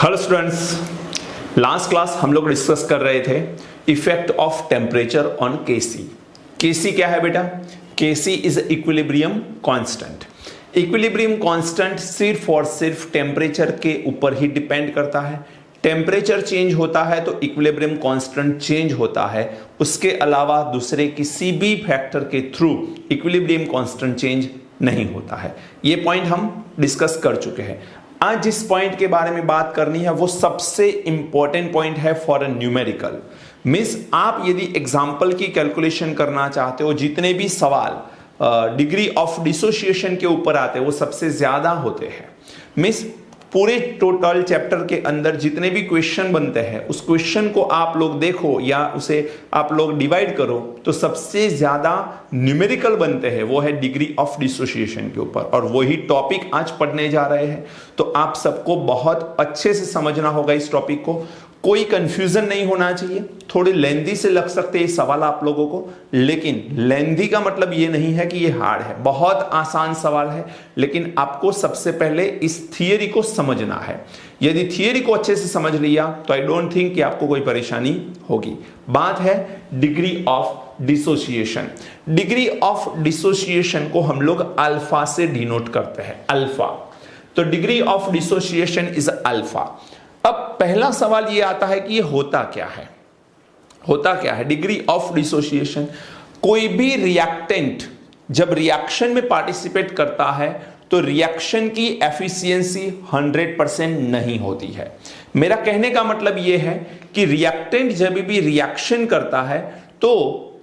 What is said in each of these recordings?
Hello students, last class हम लोग discuss कर रहे थे effect of temperature on KC. KC क्या है बेटा? KC is equilibrium constant. Equilibrium constant सिर्फ और सिर्फ टेम्परेचर के ऊपर ही डिपेंड करता है। टेम्परेचर चेंज होता है तो इक्विलिब्रियम कांस्टेंट चेंज होता है, उसके अलावा दूसरे किसी भी फैक्टर के थ्रू इक्विलिब्रियम कांस्टेंट चेंज नहीं होता है। ये पॉइंट हम डिस्कस कर चुके हैं। आज जिस पॉइंट के बारे में बात करनी है वो सबसे इंपॉर्टेंट पॉइंट है फॉर अ न्यूमेरिकल। मींस आप यदि एग्जांपल की कैलकुलेशन करना चाहते हो, जितने भी सवाल डिग्री ऑफ डिसोसिएशन के ऊपर आते हैं वो सबसे ज्यादा होते हैं। मींस पूरे टोटल चैप्टर के अंदर जितने भी क्वेश्चन बनते हैं उस क्वेश्चन को आप लोग देखो या उसे आप लोग डिवाइड करो तो सबसे ज्यादा न्यूमेरिकल बनते हैं वो है डिग्री ऑफ डिसोसिएशन के ऊपर, और वही टॉपिक आज पढ़ने जा रहे हैं। तो आप सबको बहुत अच्छे से समझना होगा इस टॉपिक को, कोई कंफ्यूजन नहीं होना चाहिए। थोड़ी लेंथी से लग सकते हैं सवाल आप लोगों को, लेकिन लेंथी का मतलब ये नहीं है कि ये हार्ड है। बहुत आसान सवाल है, लेकिन आपको सबसे पहले इस थियरी को समझना है। यदि थियरी को अच्छे से समझ लिया तो आई डोंट थिंक कि आपको कोई परेशानी होगी। बात है degree of dissociation. Degree of dissociation को हम लोग अल्फा से डिनोट करते हैं, अल्फा। तो degree of dissociation is alpha. अब पहला सवाल ये आता है कि ये होता क्या है? होता क्या है डिग्री ऑफ डिसोसिएशन? कोई भी रिएक्टेंट जब रिएक्शन में पार्टिसिपेट करता है तो रिएक्शन की एफिशिएंसी 100% नहीं होती है। मेरा कहने का मतलब ये है कि रिएक्टेंट जब भी रिएक्शन करता है तो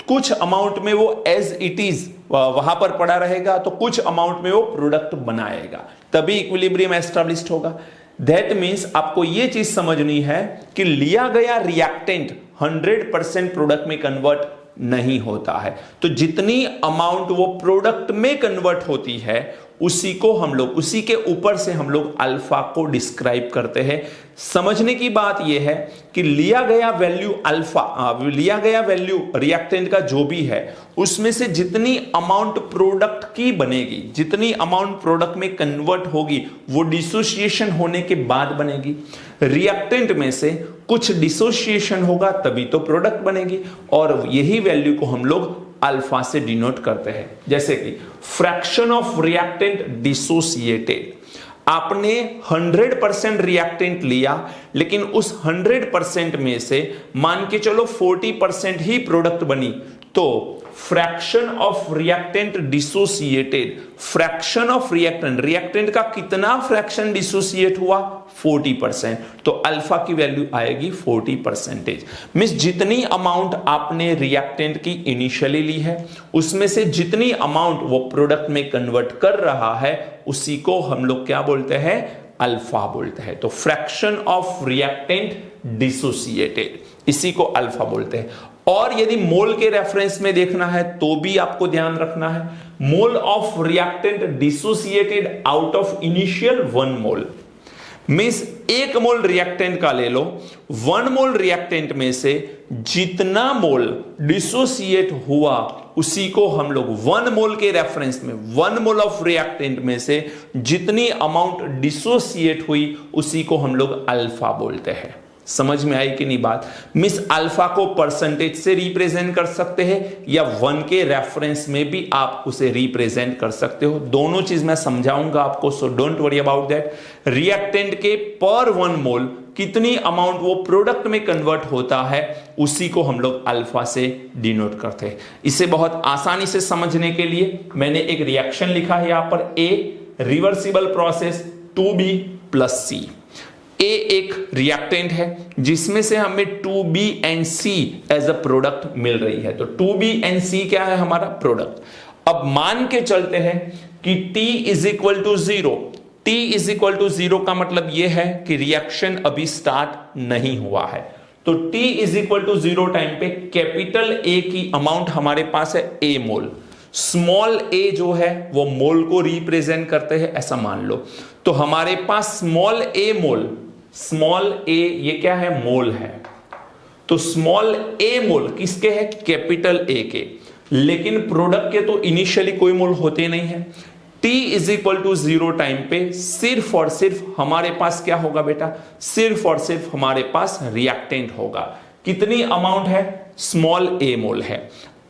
कुछ अमाउंट में वो एज इट इज वहां पर पड़ा रहेगा, तो कुछ अमाउंट में वो प्रोडक्ट बनाएगा, तभी इक्विलिब्रियम एस्टैब्लिश्ड होगा। दैट मीन्स आपको यह चीज समझनी है कि लिया गया रिएक्टेंट 100% प्रोडक्ट में कन्वर्ट नहीं होता है। तो जितनी अमाउंट वो प्रोडक्ट में कन्वर्ट होती है उसी को हम लोग, उसी के ऊपर से हम लोग अल्फा को डिस्क्राइब करते हैं। समझने की बात यह है कि लिया गया वैल्यू अल्फा, लिया गया वैल्यू रिएक्टेंट का जो भी है उसमें से जितनी अमाउंट प्रोडक्ट की बनेगी, जितनी अमाउंट प्रोडक्ट में कन्वर्ट होगी वो डिसोसिएशन होने के बाद बनेगी। रिएक्टेंट में से कुछ डिसोसिएशन होगा तभी तो प्रोडक्ट बनेगी, और यही वैल्यू को हम लोग अल्फा से डिनोट करते हैं। जैसे कि फ्रैक्शन ऑफ रिएक्टेंट डिसोसिएटेड। आपने 100% रिएक्टेंट लिया, लेकिन उस 100% में से मान के चलो 40% ही प्रोडक्ट बनी, तो fraction of reactant dissociated, fraction of reactant, reactant का कितना फ्रैक्शन डिसोसिएट हुआ? 40%। तो अल्फा की वैल्यू आएगी 40%। मींस जितनी अमाउंट आपने रिएक्टेंट की इनिशियली ली है उसमें से जितनी अमाउंट वो प्रोडक्ट में कन्वर्ट कर रहा है उसी को हम लोग क्या बोलते हैं? अल्फा बोलते हैं। तो फ्रैक्शन ऑफ रिएक्टेंट डिसोसिएटेड, इसी को अल्फा बोलते हैं। और यदि मोल के रेफरेंस में देखना है तो भी आपको ध्यान रखना है, mole of reactant dissociated out of initial 1 mole. Means 1 mole reactant का ले लो, 1 मोल रिएक्टेंट में से जितना मोल डिसोसिएट हुआ उसी को हम लोग 1 मोल के रेफरेंस में, 1 मोल ऑफ रिएक्टेंट में से जितनी अमाउंट डिसोसिएट हुई उसी को हम लोग अल्फा बोलते हैं। समझ में आई कि नहीं बात? मिस अल्फा को परसेंटेज से रिप्रेजेंट कर सकते हैं या 1 के रेफरेंस में भी आप उसे रिप्रेजेंट कर सकते हो। दोनों चीज मैं समझाऊंगा आपको, so don't worry about that. Reactant के पर 1 मोल कितनी अमाउंट वो प्रोडक्ट में कन्वर्ट होता है उसी को हम लोग अल्फा से डिनोट करते हैं। इसे बहुत आसानी से समझने के लिए मैंने एक रिएक्शन लिखा है यहां पर, a reversible process 2B + C। A एक रिएक्टेंट है जिसमें से हमें 2B and C as a product मिल रही है। तो 2B and C क्या है? हमारा प्रोडक्ट। अब मान के चलते हैं कि T = 0। T = 0 का मतलब यह है कि रिएक्शन अभी स्टार्ट नहीं हुआ है। तो T = 0 टाइम पे कैपिटल A की अमाउंट हमारे पास है A मोल, स्मॉल a जो है वो मोल को रिप्रेजेंट करते हैं ऐसा मान लो। तो हमारे पास small a mole, small a ये क्या है? मोल है। तो स्मॉल a मोल किसके है? कैपिटल A के। लेकिन प्रोडक्ट के तो इनिशियली कोई मोल होते नहीं है। t is equal to 0 time पे सिर्फ और सिर्फ हमारे पास क्या होगा बेटा, सिर्फ और सिर्फ हमारे पास रिएक्टेंट होगा। कितनी अमाउंट है, स्मॉल a मोल है।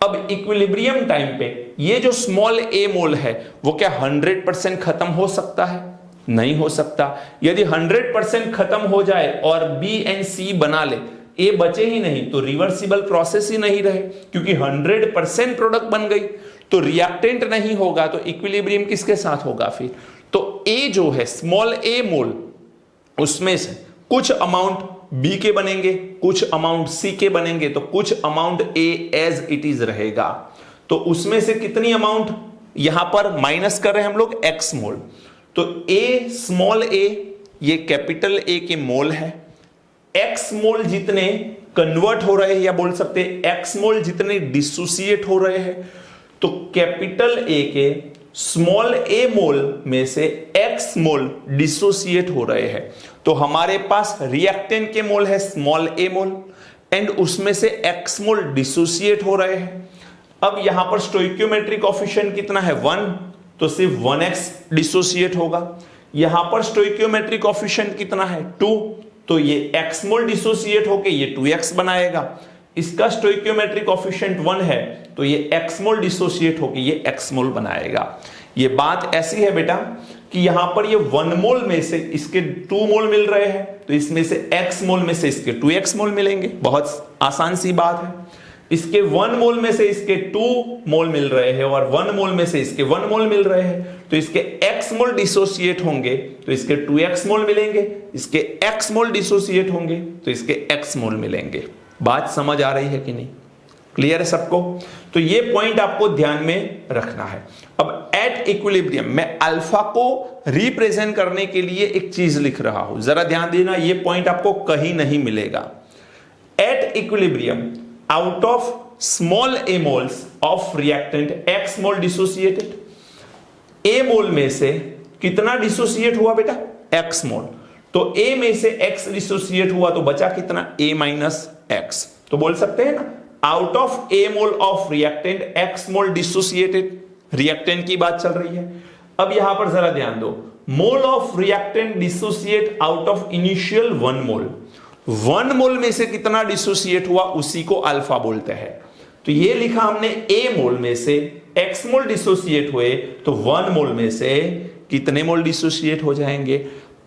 अब इक्विलिब्रियम टाइम पे ये जो स्मॉल a मोल है वो क्या 100% खत्म हो सकता है, नहीं हो सकता। यदि 100% खत्म हो जाए और B एंड C बना ले, ए बचे ही नहीं, तो रिवर्सिबल प्रोसेस ही नहीं रहे, क्योंकि 100% प्रोडक्ट बन गई तो रिएक्टेंट नहीं होगा, तो इक्विलिब्रियम किसके साथ होगा फिर। तो ए जो है स्मॉल ए मोल, उसमें से कुछ अमाउंट बी के बनेंगे, कुछ अमाउंट सी के बनेंगे, तो कुछ amount a as it is रहेगा। तो उसमें से कितनी अमाउंट यहां पर माइनस कर रहे हैं हम लोग, एक्स मोल। तो ए स्मॉल ए ये कैपिटल ए के मोल है, एक्स मोल जितने कन्वर्ट हो रहे हैं, या बोल सकते हैं एक्स मोल जितने डिसोसिएट हो रहे हैं, तो कैपिटल ए के स्मॉल ए मोल में से एक्स मोल डिसोसिएट हो रहे हैं। तो हमारे पास रिएक्टेंट के मोल है स्मॉल ए मोल, एंड उसमें से एक्स मोल डिसोसिएट हो रहे हैं। अब यहां पर स्टोइकियोमेट्रिक कोएफिशिएंट कितना है, 1, तो सिर्फ 1x डिसोसिएट होगा। यहां पर स्टोइकियोमेट्रिक कोएफिशिएंट कितना है, 2, तो ये x मोल डिसोसिएट होके ये 2x बनाएगा। इसका स्टोइकियोमेट्रिक कोएफिशिएंट 1 है, तो ये x मोल डिसोसिएट होके ये x मोल बनाएगा। ये बात ऐसी है बेटा कि यहां पर ये 1 मोल में से इसके 2 मोल मिल रहे हैं, तो इसमें से x मोल में से इसके 2x मोल मिलेंगे। बहुत आसान सी बात है। इसके 1 मोल में से इसके 2 मोल मिल रहे हैं और 1 मोल में से इसके 1 मोल मिल रहे हैं, तो इसके x मोल डिसोसिएट होंगे तो इसके 2x मोल मिलेंगे, इसके x मोल डिसोसिएट होंगे तो इसके x मोल मिलेंगे। बात समझ आ रही है कि नहीं, क्लियर है सबको। तो ये पॉइंट आपको ध्यान में रखना है। अब एट इक्विलिब्रियम मैं अल्फा को रिप्रेजेंट करने के लिए एक चीज लिख रहा हूं, जरा ध्यान देना, ये पॉइंट आपको कहीं नहीं मिलेगा। At equilibrium out of small a moles of reactant x mole dissociated, a मोल में से कितना डिसोसिएट हुआ बेटा, x मोल। तो a में से x डिसोसिएट हुआ तो बचा कितना, a माइनस x। तो बोल सकते हैं ना, out of a mole of reactant x mole dissociated, reactant की बात चल रही है। अब यहां पर जरा ध्यान दो, mole of reactant dissociate out of initial 1 मोल। 1 मोल में से कितना डिसोसिएट हुआ उसी को अल्फा बोलते हैं। तो ये लिखा हमने a मोल में से x मोल डिसोसिएट हुए, तो 1 मोल में से कितने मोल डिसोसिएट हो जाएंगे,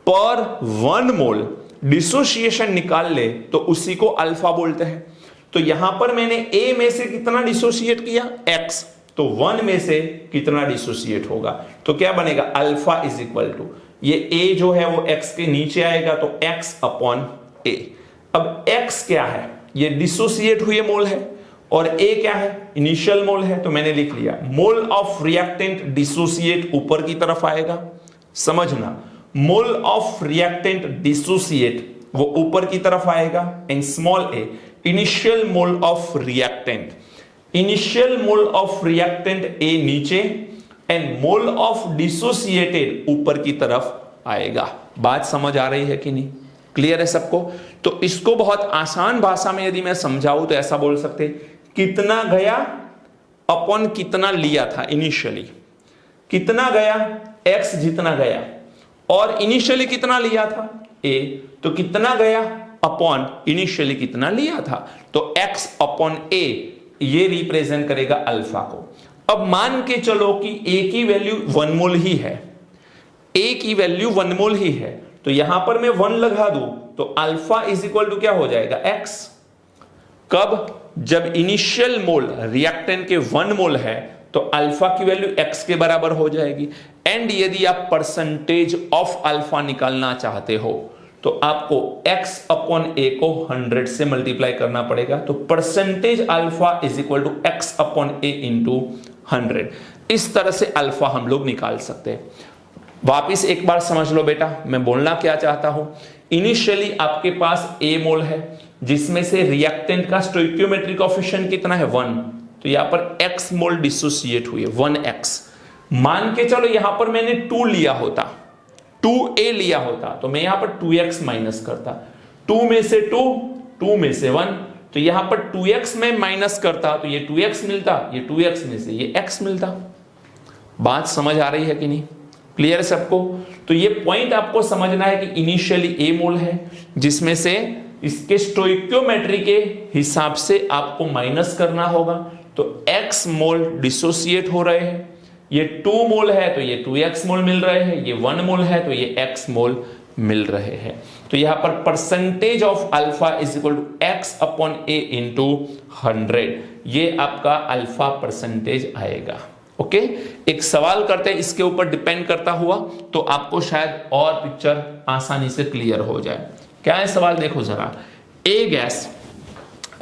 पर 1 मोल डिसोसिएशन निकाल ले तो उसी को अल्फा बोलते हैं। तो यहां पर मैंने a में से कितना डिसोसिएट किया, x, तो 1 में से कितना डिसोसिएट होगा, तो क्या बनेगा, अल्फा इज इक्वल टू, ये a जो है वो x के नीचे आएगा तो x अपॉन a। अब x क्या है, ये डिसोसिएट हुए मोल है, और a क्या है, इनिशियल मोल है। तो मैंने लिख लिया मोल ऑफ रिएक्टेंट डिसोसिएट ऊपर की तरफ आएगा, समझना, मोल ऑफ रिएक्टेंट डिसोसिएट वो ऊपर की तरफ आएगा, and small a initial mole of reactant, initial mole of reactant a नीचे, एंड मोल ऑफ डिसोसिएटेड ऊपर की तरफ आएगा। बात समझ आ रही है कि नहीं, क्लियर है सबको। तो इसको बहुत आसान भाषा में यदि मैं समझाऊं तो ऐसा बोल सकते, कितना गया अपॉन कितना लिया था इनिशियली, कितना गया x जितना गया, और इनिशियली कितना लिया था a, तो कितना गया अपॉन इनिशियली कितना लिया था, तो x अपॉन a ये रिप्रेजेंट करेगा अल्फा को। अब मान के चलो कि a की वैल्यू 1 मोल ही है, a की वैल्यू 1 मोल ही है, तो यहां पर मैं 1 लगा दूं तो अल्फा इज इक्वल टू क्या हो जाएगा, x। कब, जब इनिशियल मोल रिएक्टेंट के 1 मोल है तो अल्फा की वैल्यू x के बराबर हो जाएगी। एंड यदि आप परसेंटेज ऑफ अल्फा निकालना चाहते हो तो आपको x अपॉन a को 100 से मल्टीप्लाई करना पड़ेगा, तो percentage alpha is equal to x upon a into 100। इस तरह से अल्फा हम लोग निकाल सकते हैं। वापिस एक बार समझ लो बेटा, मैं बोलना क्या चाहता हूं, इनिशियली आपके पास a मोल है जिसमें से रिएक्टेंट का स्टोइकियोमेट्रिक कोएफिशिएंट कितना है, 1, तो यहां पर x मोल डिसोसिएट हुए 1x। मान के चलो यहां पर मैंने 2 लिया होता, 2a लिया होता, तो मैं यहां पर 2x माइनस करता, 2 में से 2, 2 में से 1, तो यहां पर 2x में माइनस करता तो ये 2x मिलता, ये 2x में से ये x मिलता। बात समझ आ रही है कि नहीं? क्लियर है सबको? तो ये पॉइंट आपको समझना है कि इनिशियली ए मोल है, जिसमें से इसके स्टोइकियोमेट्री के हिसाब से आपको माइनस करना होगा। तो x मोल डिसोसिएट हो रहे हैं, ये 2 मोल है तो ये 2x मोल मिल रहे हैं, ये 1 मोल है तो ये x मोल मिल रहे हैं। तो यहां पर percentage of alpha is equal to x upon a into 100, ये आपका अल्फा परसेंटेज आएगा। ओके, एक सवाल करते हैं इसके ऊपर डिपेंड करता हुआ, तो आपको शायद और पिक्चर आसानी से क्लियर हो जाए। क्या है सवाल, देखो जरा। A gas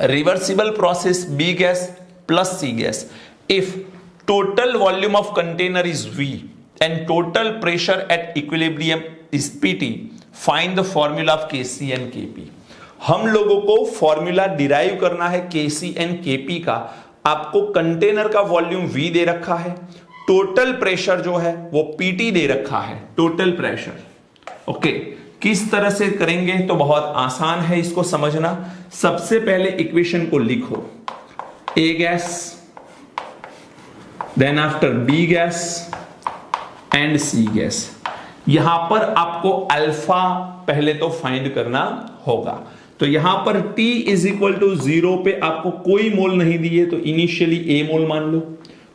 reversible process, B gas plus C gas, if total volume of container is V and total pressure at equilibrium is PT, find the formula of Kc and Kp। हम लोगों को फॉर्मूला डिराइव करना है Kc and Kp का। आपको container का volume V दे रखा है, टोटल प्रेशर जो है वो PT दे रखा है, टोटल प्रेशर। ओके, किस तरह से करेंगे तो बहुत आसान है इसको समझना। सबसे पहले इक्वेशन को लिखो, A gas, then after B gas and C gas. यहां पर आपको अल्फा पहले तो फाइंड करना होगा। तो यहां पर T इज इक्वल टू 0 पे आपको कोई मोल नहीं दिए, तो इनिशियली A मोल मान लो।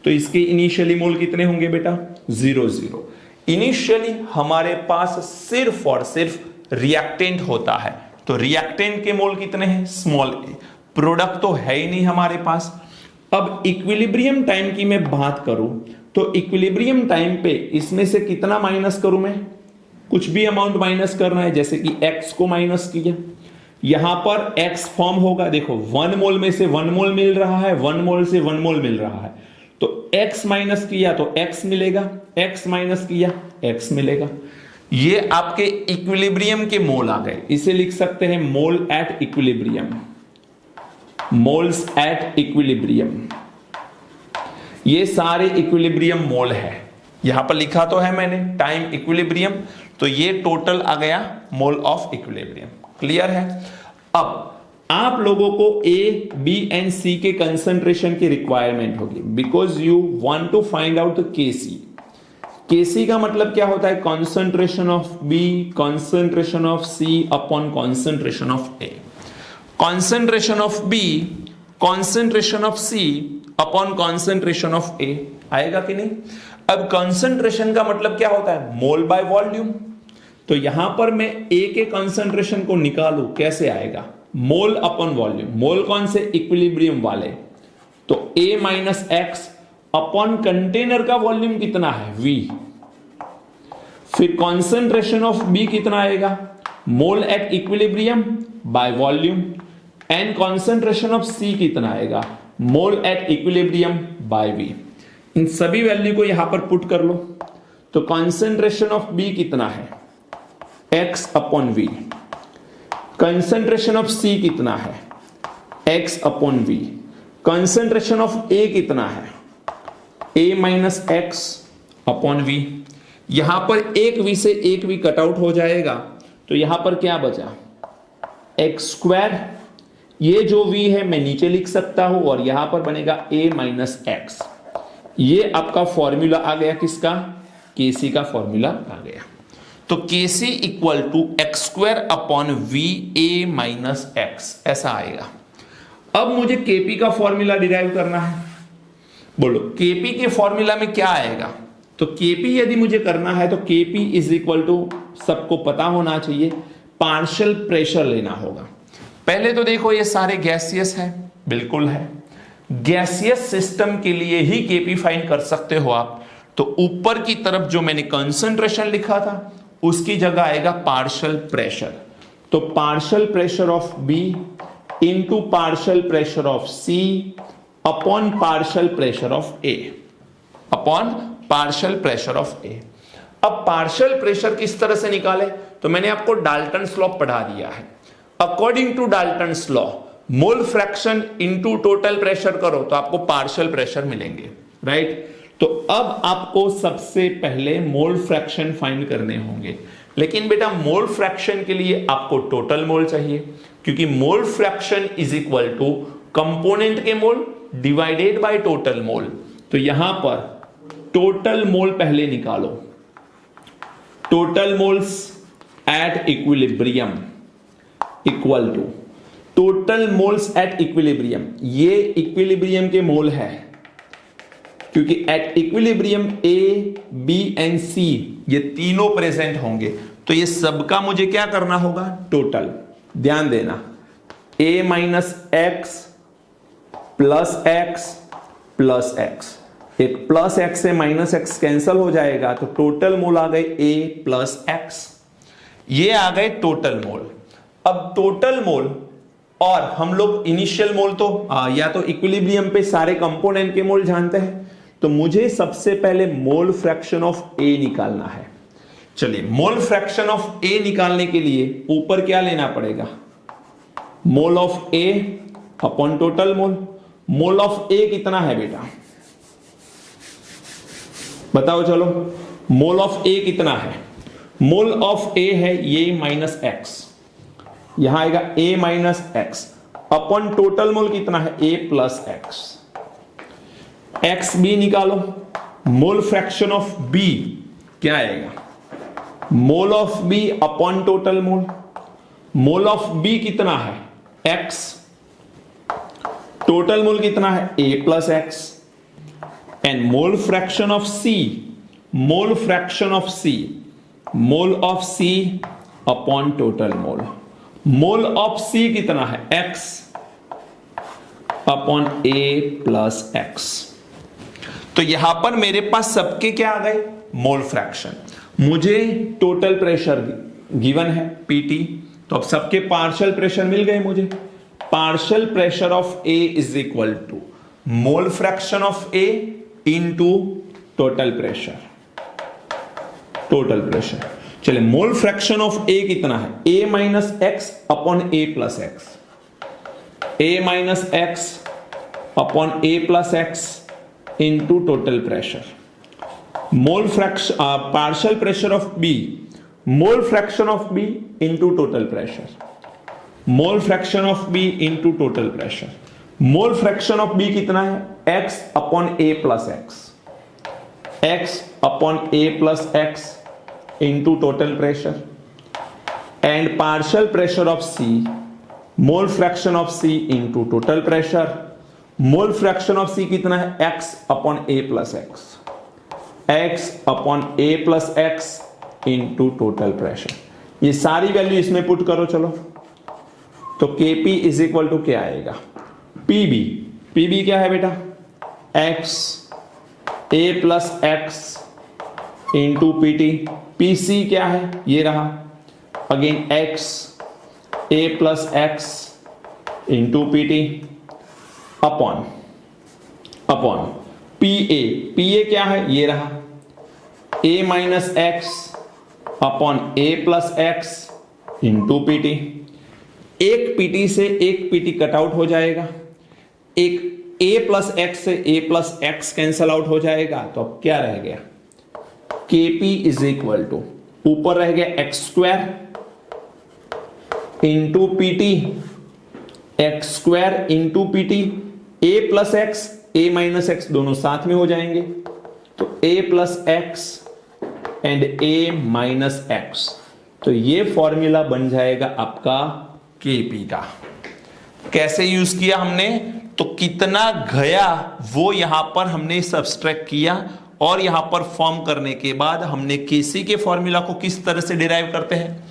तो इसके इनिशियली मोल कितने होंगे बेटा? 0 0। इनिशियली हमारे पास सिर्फ और सिर्फ रिएक्टेंट होता है, तो रिएक्टेंट के मोल कितने हैं? Small a। प्रोडक्ट तो है ही नहीं हमारे पास। अब इक्विलिब्रियम टाइम की मैं बात करूं तो इक्विलिब्रियम टाइम पे इसमें से कितना माइनस करूं मैं? कुछ भी अमाउंट माइनस करना है, जैसे कि x को माइनस किया, यहां पर x फॉर्म होगा। देखो 1 मोल में से 1 मोल मिल रहा है, 1 मोल से 1 मोल मिल रहा है, तो x माइनस किया तो x मिलेगा, x माइनस किया x मिलेगा। ये आपके इक्विलिब्रियम के मोल आ गए। इसे लिख सकते हैं mole at equilibrium, moles at equilibrium. ये सारे इक्विलिब्रियम मोल है, यहां पर लिखा तो है मैंने टाइम इक्विलिब्रियम, तो ये टोटल आ गया मोल ऑफ इक्विलिब्रियम। क्लियर है? अब आप लोगों को ए, बी एंड सी के कंसंट्रेशन की रिक्वायरमेंट होगी, because you want to find out KC. KC का मतलब क्या होता है? Concentration of B, concentration of C upon concentration of A. Concentration of B, concentration of C upon concentration of A आएगा कि नहीं? अब कॉन्सेंट्रेशन का मतलब क्या होता है? मोल बाय वॉल्यूम। तो यहां पर मैं ए के कॉन्सेंट्रेशन को निकालूं, कैसे आएगा? मोल अपॉन वॉल्यूम। मोल कौन से? इक्विलिब्रियम वाले। तो A minus x upon container का वॉल्यूम कितना है? वी। फिर कॉन्सेंट्रेशन ऑफ बी कितना आएगा? Mole at equilibrium by volume. And concentration of C कितना आएगा? Mole at equilibrium by V. इन सभी वैल्यू को यहां पर पुट कर लो, तो कॉन्सेंट्रेशन ऑफ बी कितना है? x upon V. Concentration of C कितना है? x upon V. Concentration of A कितना है? a minus x upon V. यहां पर एक वी से एक वी कट आउट हो जाएगा, तो यहां पर क्या बचा? X square. ये जो v है मैं नीचे लिख सकता हूं, और यहां पर बनेगा a माइनस एक्स। ये आपका फॉर्मूला आ गया किसका? केसी का फॉर्मूला आ गया। तो KC equal to X square upon V A minus X, ऐसा आएगा। अब मुझे केपी का फॉर्मूला डिराइव करना है। बोलो केपी के फॉर्मूला में क्या आएगा? तो केपी यदि मुझे करना है तो केपी इज इक्वल टू, सबको पता होना चाहिए, पार्शियल प्रेशर लेना होगा। पहले तो देखो ये सारे गैसियस है, बिल्कुल है। गैसियस सिस्टम के लिए ही केपी फाइंड कर सकते हो आप। तो ऊपर की तरफ जो मैंने कंसंट्रेशन लिखा था उसकी जगह आएगा पार्शियल प्रेशर। तो partial pressure of B into partial pressure of C upon partial pressure of A, upon partial pressure of A. अब पार्शियल प्रेशर किस तरह से निकाले? तो मैंने आपको डाल्टन्स लॉ पढ़ा दिया है। According to Dalton's law, mole fraction into total pressure करो तो आपको पार्शियल प्रेशर मिलेंगे, राइट? तो अब आपको सबसे पहले मोल फ्रैक्शन फाइंड करने होंगे। लेकिन बेटा मोल फ्रैक्शन के लिए आपको टोटल मोल चाहिए, क्योंकि mole fraction is equal to component के mole divided by total mole. तो यहां पर टोटल मोल पहले निकालो, total moles at equilibrium equal to total moles at equilibrium. ये इक्विलिब्रियम के मोल है, क्योंकि at equilibrium A B and C ये तीनों प्रेजेंट होंगे, तो ये सबका मुझे क्या करना होगा, टोटल। ध्यान देना, a minus x plus x plus x, एक प्लस एक्स से माइनस एक्स कैंसल हो जाएगा, तो टोटल मोल आ गए a प्लस एक्स। ये आ गए टोटल मोल। अब टोटल मोल और हम लोग इनिशियल मोल तो या तो इक्विलिब्रियम पे सारे कंपोनेंट के मोल जानते हैं, तो मुझे सबसे पहले मोल फ्रैक्शन ऑफ ए निकालना है। चलिए, मोल फ्रैक्शन ऑफ ए निकालने के लिए ऊपर क्या लेना पड़ेगा, mole of A upon total mole. Mole of A कितना है बेटा, बताओ चलो, मोल ऑफ ए कितना है। मोल ऑफ ए है ये माइनस एक्स, यहां आएगा a minus x upon total mole कितना है, a plus x. X b निकालो, मोल फ्रैक्शन ऑफ b क्या आएगा, mole of b upon total mole. Mole of b कितना है, x, टोटल मोल कितना है, a plus x. And mole fraction of c, mole fraction of c, mole of c upon total mole. Mole of c कितना है, x upon a plus x. तो यहां पर मेरे पास सबके क्या आ गए, मोल फ्रैक्शन। मुझे टोटल प्रेशर गिवन है Pt, तो अब सबके पार्शियल प्रेशर मिल गए मुझे। Partial pressure of A is equal to mole fraction of A into total pressure, total pressure. चलिए, मोल फ्रैक्शन ऑफ A कितना है, A minus x upon A plus x, A minus x upon A plus x into total pressure. Mole fraction partial pressure of B, mole fraction of B into total pressure, mole fraction of B into total pressure. Mole fraction of B कितना है, x upon A plus x, x upon A plus x into total pressure. And partial pressure of C, mole fraction of C into total pressure. Mole fraction of C कितना है, x upon A plus x, x upon A plus x into total pressure. ये सारी value इसमें put करो चलो, तो Kp is equal to क्या आएगा, Pb। Pb क्या है बेटा, x A plus x into Pt। Pc क्या है, ये रहा again x A plus x into Pt upon Pa क्या है, ये रहा A minus x upon A plus x into Pt। एक Pt से एक Pt कट आउट हो जाएगा, एक A प्लस एक्स से A plus x cancel out हो जाएगा, तो अब क्या रह गया, Kp इज इक्वल टू ऊपर रह गया x square into Pt, x square into Pt। A plus x A minus x दोनों साथ में हो जाएंगे, तो A plus x and A minus x, तो ये फॉर्मूला बन जाएगा आपका Kp का। कैसे यूज किया हमने, तो कितना गया वो यहां पर हमने सब्सट्रैक्ट किया, और यहां पर फॉर्म करने के बाद हमने Kc के फॉर्मूला को किस तरह से डिराइव करते हैं,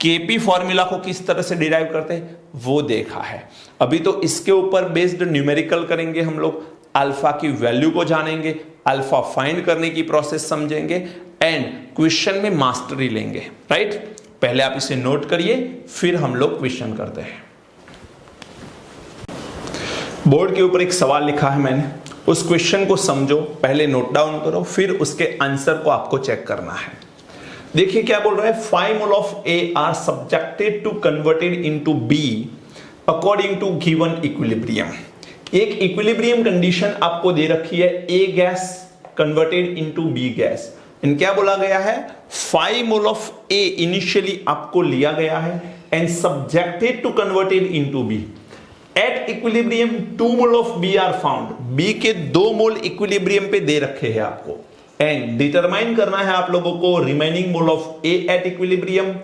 Kp फॉर्मूला को किस तरह से डिराइव करते हैं वो देखा है। अभी तो इसके ऊपर बेस्ड न्यूमेरिकल करेंगे हम लोग, अल्फा की वैल्यू को जानेंगे, अल्फा फाइंड करने की प्रोसेस समझेंगे एंड क्वेश्चन में मास्टरी लेंगे, राइट। पहले आप इसे नोट करिए, फिर हम लोग क्वेश्चन करते हैं। बोर्ड के ऊपर एक सवाल लिखा है मैंने, उस क्वेश्चन को समझो, पहले नोट डाउन करो, फिर उसके आंसर को आपको चेक करना है। देखिए क्या बोल रहा है, 5 mole of A are subjected to converted into B according to given equilibrium. एक इक्विलिब्रियम कंडीशन आपको दे रखी है, A gas converted into B gas. इन क्या बोला गया है, 5 मोल ऑफ A इनिशियली आपको लिया गया है and subjected to converted into B। At equilibrium 2 mole of B are found. B के 2 मोल इक्विलिब्रियम पे दे रखे हैं आपको, एंड डिटरमाइन करना है आप लोगों को remaining mole of A at equilibrium,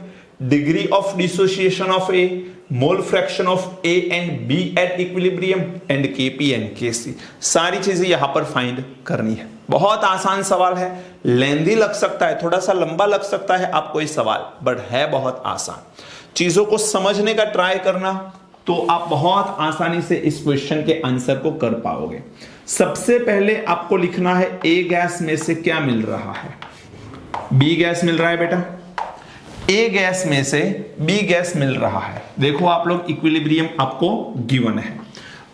degree of dissociation of A, mole fraction of A and B at equilibrium and KP and KC. सारी चीजें यहां पर फाइंड करनी है। बहुत आसान सवाल है, लेंदी लग सकता है, थोड़ा सा लंबा लग सकता है आपको ये सवाल, बट है बहुत आसान। चीजों को समझने का ट्राई करना तो आप बहुत आसानी से इस क्वेश्चन के आंसर को कर पाओगे। सबसे पहले आपको लिखना है ए गैस में से क्या मिल रहा है, बी गैस मिल रहा है बेटा, ए गैस में से बी गैस मिल रहा है। देखो आप लोग इक्विलिब्रियम आपको गिवन है।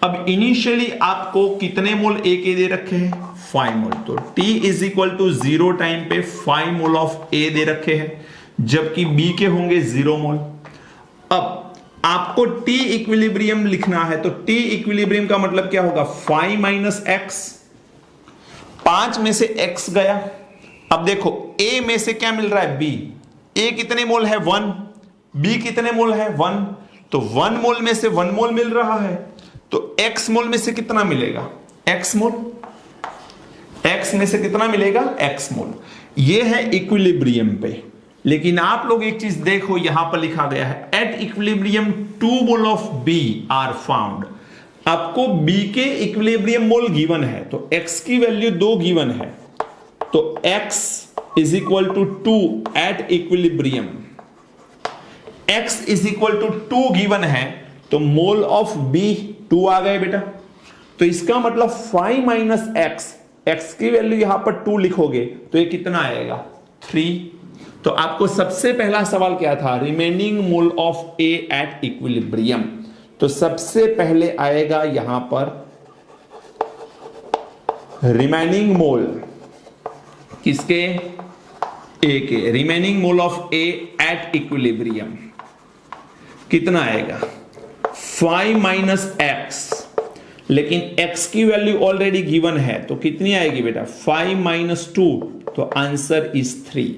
अब इनिशियली आपको कितने मोल ए के दे रखे हैं, 5 मोल, तो T is equal to 0 time पे 5 मोल ऑफ ए दे रखे हैं, जबकि बी के होंगे 0 मोल। अब आपको T इक्विलिब्रियम लिखना है, तो T इक्विलिब्रियम का मतलब क्या होगा, 5 माइनस एक्स, 5 में से x गया। अब देखो A में से क्या मिल रहा है, B, A कितने मोल है 1, B कितने मोल है 1, तो 1 मोल में से 1 मोल मिल रहा है, तो x मोल में से कितना मिलेगा, x मोल, x में से कितना मिलेगा, x मोल। ये है इक्विलिब्रियम पे। लेकिन आप लोग एक चीज देखो, यहां पर लिखा गया है at equilibrium 2 mole of b are found. आपको बी के इक्विलिब्रियम मोल गिवन है, तो x की वैल्यू 2 गिवन है, तो x is equal to 2 at equilibrium, x is equal to 2 given है, तो मोल ऑफ बी 2 आ गए बेटा। तो इसका मतलब 5 माइनस एक्स, x की वैल्यू यहां पर 2 लिखोगे तो ये कितना आएगा, 3। तो आपको सबसे पहला सवाल क्या था, remaining mole of A at equilibrium. तो सबसे पहले आएगा यहां पर रिमेनिंग मोल किसके, ए के, remaining mole of A at equilibrium कितना आएगा, 5 माइनस एक्स, लेकिन x की वैल्यू ऑलरेडी गिवन है, तो कितनी आएगी बेटा, 5 माइनस 2, तो आंसर इज 3।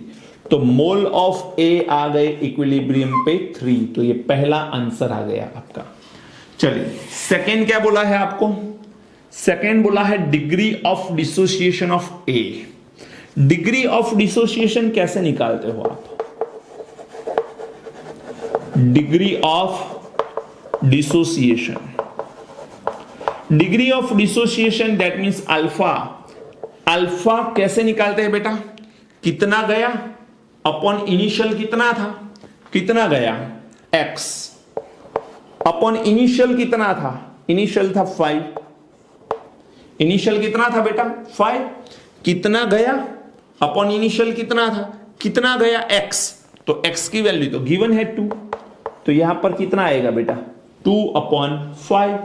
तो मोल ऑफ ए आ गए इक्विलिब्रियम पे 3, तो ये पहला आंसर आ गया आपका। चलिए सेकेंड क्या बोला है आपको, सेकेंड बोला है degree of dissociation of A. Degree of dissociation कैसे निकालते हो आप, degree of dissociation, degree of dissociation that means alpha. Alpha कैसे निकालते हैं बेटा, कितना गया अपॉन इनिशियल कितना था, कितना गया x अपॉन इनिशियल कितना था, इनिशियल था 5, इनिशियल कितना था बेटा 5, कितना गया अपॉन इनिशियल कितना था, कितना गया x, तो x की वैल्यू तो गिवन है 2, तो यहां पर कितना आएगा बेटा 2 अपॉन 5,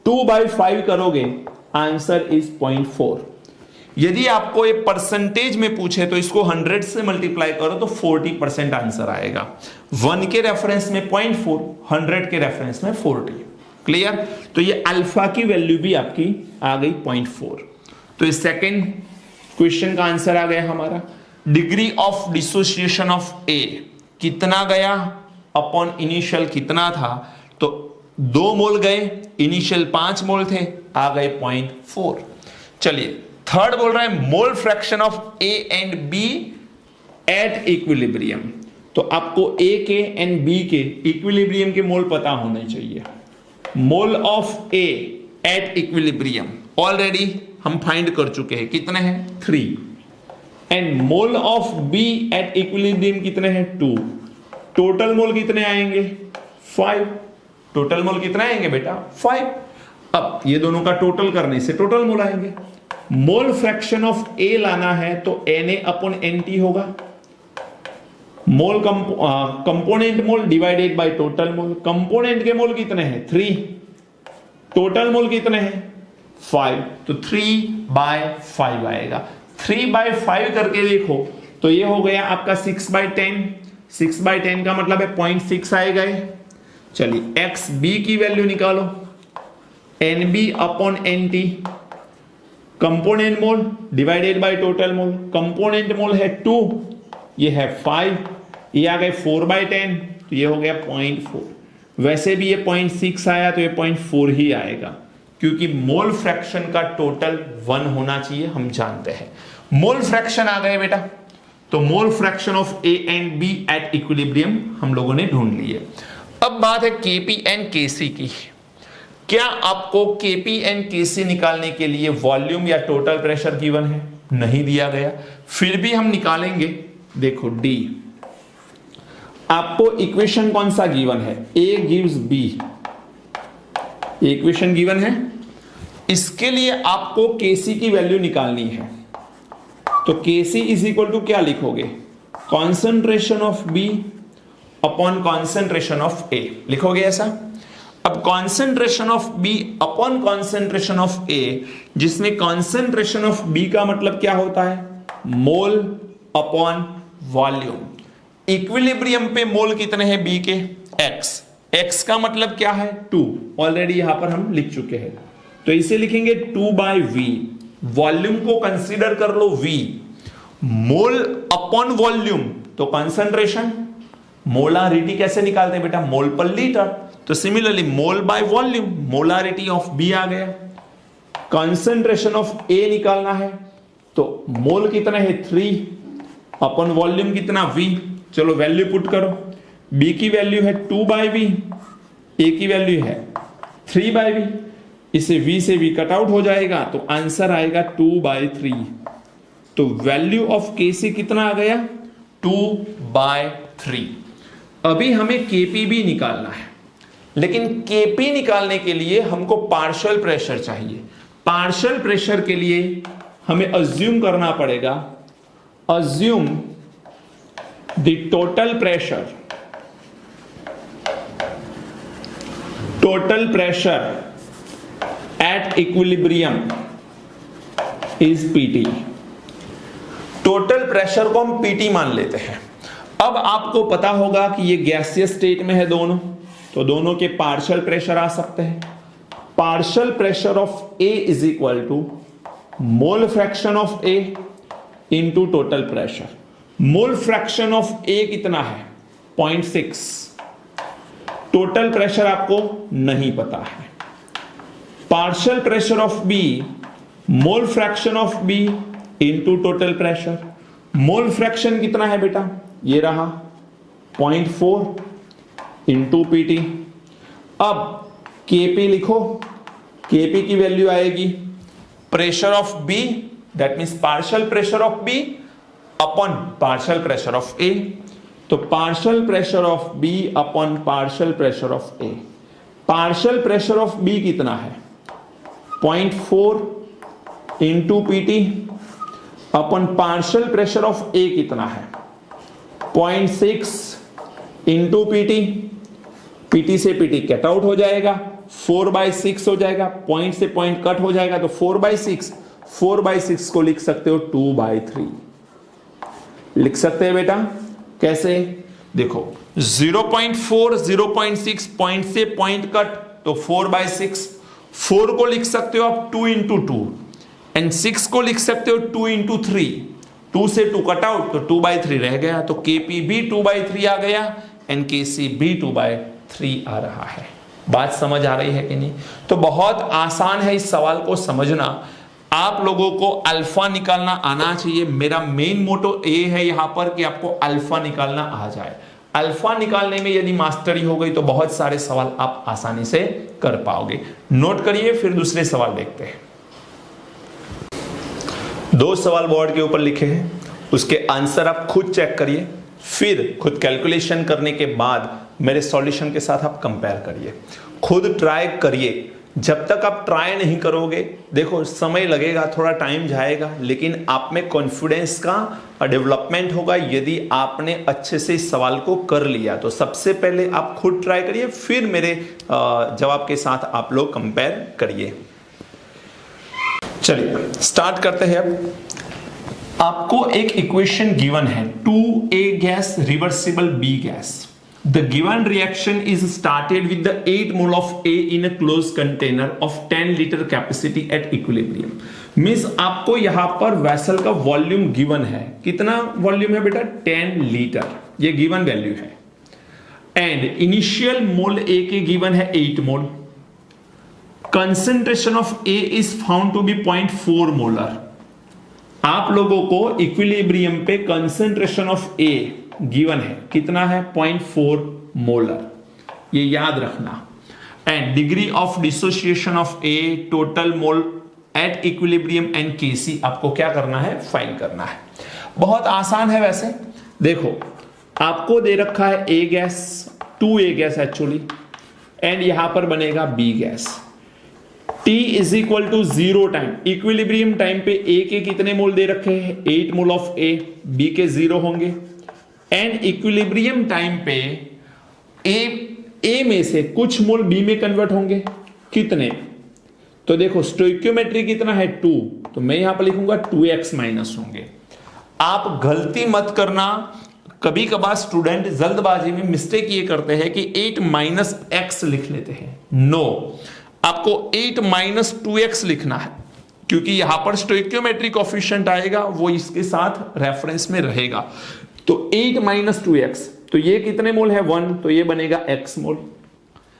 2 बाई 5 करोगे आंसर इज 0.4। यदि आपको ये परसेंटेज में पूछे तो इसको 100 से मल्टीप्लाई करो तो 40% आंसर आएगा। 1 के रेफरेंस में 0.4, 100 के रेफरेंस में 40। क्लियर, तो ये अल्फा की वैल्यू भी आपकी आ गई 0.4। तो ये सेकेंड क्वेश्चन का आंसर आ गया हमारा। Degree of dissociation of A कितना गया अपॉन इनिशियल कितना था, तो 2 मोल गए, इनिशियल 5 मोल थे, आ गए 0.4। चलिए थर्ड बोल रहा है mole fraction of A and B at equilibrium. तो आपको ए के एंड बी के इक्विलिब्रियम के मोल पता होने चाहिए। Mole of A at equilibrium already हम फाइंड कर चुके हैं, कितने हैं 3, and mole of b at equilibrium कितने हैं 2। टोटल मोल कितने आएंगे 5, टोटल मोल कितने आएंगे बेटा 5। अब ये दोनों का टोटल करने से टोटल मोल आएंगे। मोल फ्रैक्शन ऑफ ए लाना है तो Na अपॉन NT होगा, mole component mole divided by total mole. Component के मोल कितने हैं 3, टोटल मोल कितने हैं 5, तो 3/5 आएगा। 3/5 करके देखो तो ये हो गया आपका 6/10, 6/10 का मतलब है 0.6 आएगा। चलिए XB की वैल्यू निकालो, NB upon NT, component mole divided by total mole. Component mole है 2, ये है 5, ये आ गए 4/10, तो ये हो गया 0.4। वैसे भी ये 0.6 आया तो ये 0.4 ही आएगा, क्योंकि मोल फ्रैक्शन का टोटल 1 होना चाहिए, हम जानते हैं मोल फ्रैक्शन आ गए बेटा, तो mole fraction of A and B at equilibrium हम लोगों ने ढूंढ ली है। अब बात है केपी एंड केसी की। क्या आपको केपी एंड केसी निकालने के लिए वॉल्यूम या टोटल प्रेशर गिवन है? नहीं दिया गया, फिर भी हम निकालेंगे। देखो डी, आपको इक्वेशन कौन सा गिवन है? A gives b, equation given है। इसके लिए आपको केसी की वैल्यू निकालनी है, तो केसी इज इक्वल टू क्या लिखोगे? Concentration of B upon concentration of A, लिखोगे ऐसा। अब concentration of B upon concentration of A, जिसमें कॉन्सेंट्रेशन ऑफ बी का मतलब क्या होता है? मोल अपॉन वॉल्यूम। इक्विलिब्रियम पे मोल कितने हैं बी के? एक्स। एक्स का मतलब क्या है? 2, ऑलरेडी यहां पर हम लिख चुके हैं, तो इसे लिखेंगे 2/v। वॉल्यूम को कंसीडर कर लो v, मोल अपॉन वॉल्यूम तो कंसंट्रेशन। मोलारिटी कैसे निकालते हैं बेटा? मोल पर लीटर, तो similarly mole by volume, molarity of B आ गया। कंसंट्रेशन ऑफ ए निकालना है, तो मोल कितना है? 3 अपॉन वॉल्यूम कितना? v। चलो वैल्यू पुट करो, b की वैल्यू है 2/v, a की वैल्यू है 3/v। इसे v से v कट आउट हो जाएगा, तो आंसर आएगा 2/3। तो वैल्यू ऑफ केसी कितना आ गया? 2/3। अभी हमें केपी भी निकालना है, लेकिन केपी निकालने के लिए हमको पार्शियल प्रेशर चाहिए। पार्शियल प्रेशर के लिए हमें अज्यूम करना पड़ेगा, assume the total pressure, total pressure at equilibrium is PT. Total pressure को हम पीटी मान लेते हैं। अब आपको पता होगा कि ये गैसियस स्टेट में है दोनों, तो दोनों के पार्शियल प्रेशर आ सकते हैं। Partial pressure of A is equal to mole fraction of A into total pressure. Mole fraction of A कितना है? 0.6। टोटल प्रेशर आपको नहीं पता है। Partial pressure of B, mole fraction of B into total pressure. Mole fraction कितना है बेटा? ये रहा 0.4 इंटू पीटी। अब केपी लिखो, केपी की वैल्यू आएगी pressure of B, that means partial pressure of B upon partial pressure of A. तो partial pressure of B upon partial pressure of A. Partial pressure of B कितना है? 0.4 into PT upon partial pressure of A कितना है? 0.6 into PT. PT से PT cut out हो जाएगा, 4/6 हो जाएगा, पॉइंट से पॉइंट कट हो जाएगा, तो 4/6। 4/6 को लिख सकते हो 2/3 लिख सकते हैं बेटा। कैसे? देखो 0.4, 0.6, पॉइंट से पॉइंट कट, तो 4/6। 4 को लिख सकते हो आप 2 इंटू 2, एंड 6 को लिख सकते हो 2 इंटू 3। 2 से 2 कट आउट, तो 2/3 रह गया, तो केपी भी 2/3 आ गया एंड केसी भी 2/3 आ रहा है। बात समझ आ रही है कि नहीं? तो बहुत आसान है इस सवाल को समझना। आप लोगों को अल्फा निकालना आना चाहिए। मेरा मेन मोटो ये है यहां पर कि आपको अल्फा निकालना आ जाए। अल्फा निकालने में यदि मास्टरी हो गई तो बहुत सारे सवाल आप आसानी से कर पाओगे। नोट करिए, फिर दूसरे सवाल देखते हैं। 2 सवाल बोर्ड के ऊपर लिखे हैं, उसके आंसर आप खुद चेक करिए, फिर खुद कैलकुलेशन करने के बाद मेरे सॉल्यूशन के साथ आप कंपेयर करिए, खुद ट्राई करिए। जब तक आप ट्राई नहीं करोगे, देखो समय लगेगा, थोड़ा टाइम जाएगा, लेकिन आप में कॉन्फिडेंस का डेवलपमेंट होगा यदि आपने अच्छे से इस सवाल को कर लिया। तो सबसे पहले आप खुद ट्राई करिए, फिर मेरे जवाब के साथ आप लोग कंपेयर करिए। चलिए स्टार्ट करते हैं। अब आपको एक इक्वेशन गिवन है, 2A gas reversible B gas. The given reaction is started with the 8 mole of A in a closed container of 10 liter capacity at equilibrium. Means आपको यहां पर वेसल का वॉल्यूम गिवन है। कितना वॉल्यूम है बेटा? 10 litre, ये गिवन वैल्यू है। एंड इनिशियल मोल A के गिवन है 8 mole. Concentration of A is found to be 0.4 molar. आप लोगों को इक्विलिब्रियम पे कंसंट्रेशन ऑफ ए गिवन है, कितना है 0.4 मोलर, ये याद रखना। And degree of dissociation of A, total mole at equilibrium and KC आपको क्या करना है, फाइंड करना है। बहुत आसान है वैसे। देखो आपको दे रखा है A gas, 2A gas actually, and यहां पर बनेगा B gas. T is equal to 0 time, equilibrium time पे A के कितने मोल दे रखे हैं, 8 मोल ऑफ A, B के 0 होंगे। एंड इक्विलिब्रियम टाइम पे A में से कुछ मोल B में कन्वर्ट होंगे, कितने? तो देखो स्टोइक्योमेट्री कितना है 2, तो मैं यहां पर लिखूंगा 2x माइनस होंगे। आप गलती मत करना, कभी कभार स्टूडेंट जल्दबाजी में मिस्टेक ये करते हैं कि 8 माइनस एक्स लिख लेते हैं। नो, आपको 8 माइनस 2x लिखना है, क्योंकि यहां पर स्टोइक्योमेट्रिक कोएफिशिएंट आएगा, वो इसके साथ रेफरेंस में रहेगा। तो 8 माइनस 2x, तो ये कितने मोल है 1, तो ये बनेगा x मोल।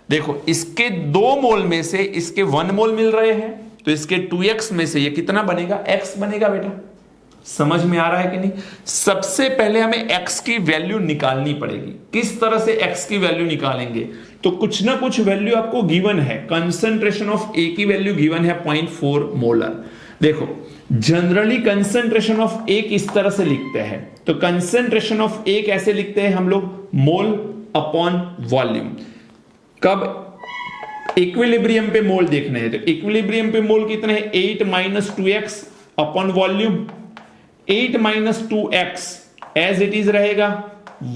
देखो इसके 2 मोल में से इसके 1 मोल मिल रहे हैं, तो इसके 2x में से ये कितना बनेगा, x बनेगा। बेटा समझ में आ रहा है कि नहीं? सबसे पहले हमें x की वैल्यू निकालनी पड़ेगी। किस तरह से x की वैल्यू निकालेंगे? तो कुछ ना कुछ वैल्यू आपको गिवन है। कंसंट्रेशन ऑफ A की वैल्यू गिवन है 0.4 मोलर। देखो जनरली कंसंट्रेशन ऑफ A किस तरह से लिखते हैं, तो कंसंट्रेशन ऑफ A कैसे लिखते हैं हम लोग, मोल अपॉन वॉल्यूम। कब इक्विलिब्रियम पे मोल देखने हैं, तो इक्विलिब्रियम पे मोल कितने हैं, 8 minus 2x upon volume. 8 minus 2x as it is रहेगा।